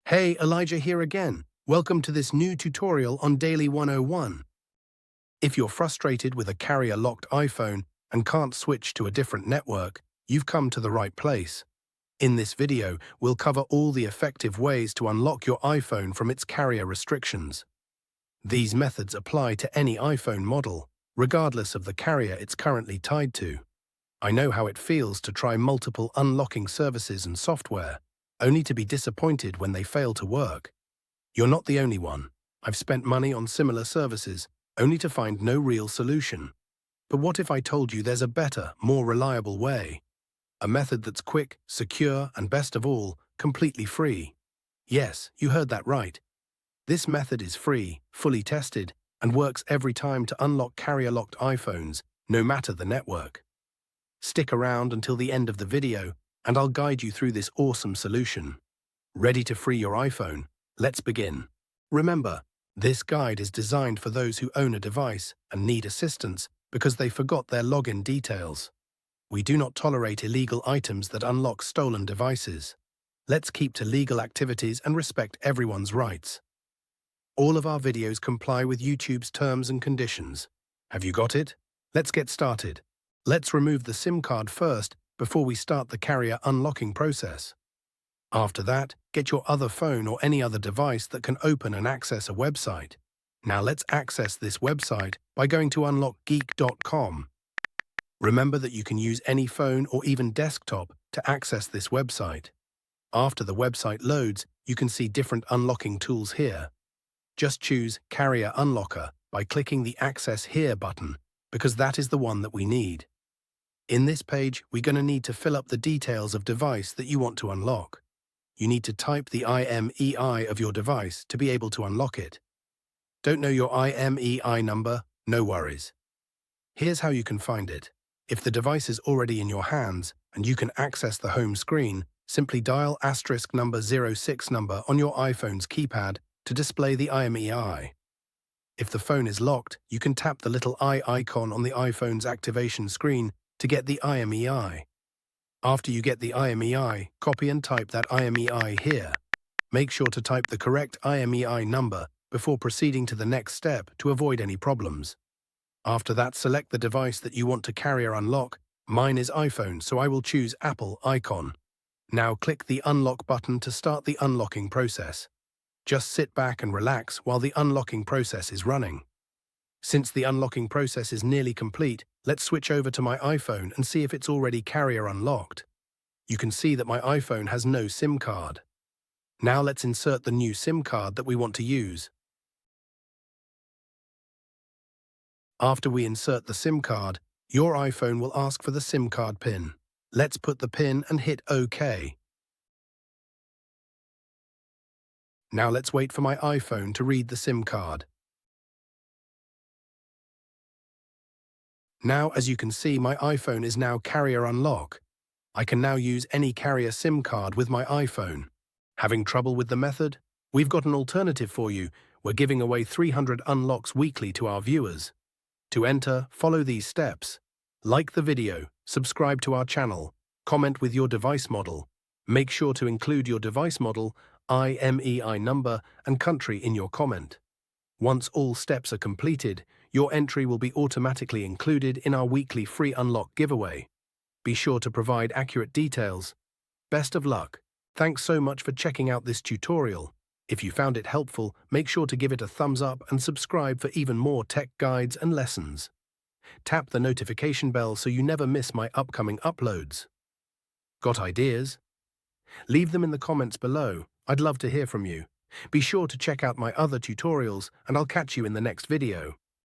Hey, Elijah here again. Welcome to this new tutorial on Daily 101. If you're frustrated with a carrier-locked iPhone and can't switch to a different network, you've come to the right place. In this video, we'll cover all the effective ways to unlock your iPhone from its carrier restrictions. These methods apply to any iPhone model, regardless of the carrier it's currently tied to. I know how it feels to try multiple unlocking services and software, only to be disappointed when they fail to work. You're not the only one. I've spent money on similar services, only to find no real solution. But what if I told you there's a better, more reliable way? A method that's quick, secure, and best of all, completely free. Yes, you heard that right. This method is free, fully tested, and works every time to unlock carrier-locked iPhones, no matter the network. Stick around until the end of the video, and I'll guide you through this awesome solution. Ready to free your iPhone? Let's begin. Remember, this guide is designed for those who own a device and need assistance because they forgot their login details. We do not tolerate illegal items that unlock stolen devices. Let's keep to legal activities and respect everyone's rights. All of our videos comply with YouTube's terms and conditions. Have you got it? Let's get started. Let's remove the SIM card first before we start the carrier unlocking process. After that, get your other phone or any other device that can open and access a website. Now let's access this website by going to unlockgeek.com. Remember that you can use any phone or even desktop to access this website. After the website loads, you can see different unlocking tools here. Just choose Carrier Unlocker by clicking the Access Here button, because that is the one that we need. In this page, we're going to need to fill up the details of device that you want to unlock. You need to type the IMEI of your device to be able to unlock it. Don't know your IMEI number? No worries. Here's how you can find it. If the device is already in your hands and you can access the home screen, simply dial *06 number on your iPhone's keypad to display the IMEI. If the phone is locked, you can tap the little eye icon on the iPhone's activation screen to get the IMEI. After you get the IMEI, copy and type that IMEI here. Make sure to type the correct IMEI number before proceeding to the next step to avoid any problems. After that, select the device that you want to carrier unlock. Mine is iPhone, so I will choose Apple icon. Now click the unlock button to start the unlocking process. Just sit back and relax while the unlocking process is running. Since the unlocking process is nearly complete, let's switch over to my iPhone and see if it's already carrier unlocked. You can see that my iPhone has no SIM card. Now let's insert the new SIM card that we want to use. After we insert the SIM card, your iPhone will ask for the SIM card PIN. Let's put the PIN and hit OK. Now let's wait for my iPhone to read the SIM card. Now, as you can see, my iPhone is now carrier unlock. I can now use any carrier SIM card with my iPhone. Having trouble with the method? We've got an alternative for you. We're giving away 300 unlocks weekly to our viewers. To enter, follow these steps. Like the video, subscribe to our channel, comment with your device model. Make sure to include your device model, IMEI number, and country in your comment. Once all steps are completed, your entry will be automatically included in our weekly free unlock giveaway. Be sure to provide accurate details. Best of luck. Thanks so much for checking out this tutorial. If you found it helpful, make sure to give it a thumbs up and subscribe for even more tech guides and lessons. Tap the notification bell so you never miss my upcoming uploads. Got ideas? Leave them in the comments below. I'd love to hear from you. Be sure to check out my other tutorials, and I'll catch you in the next video.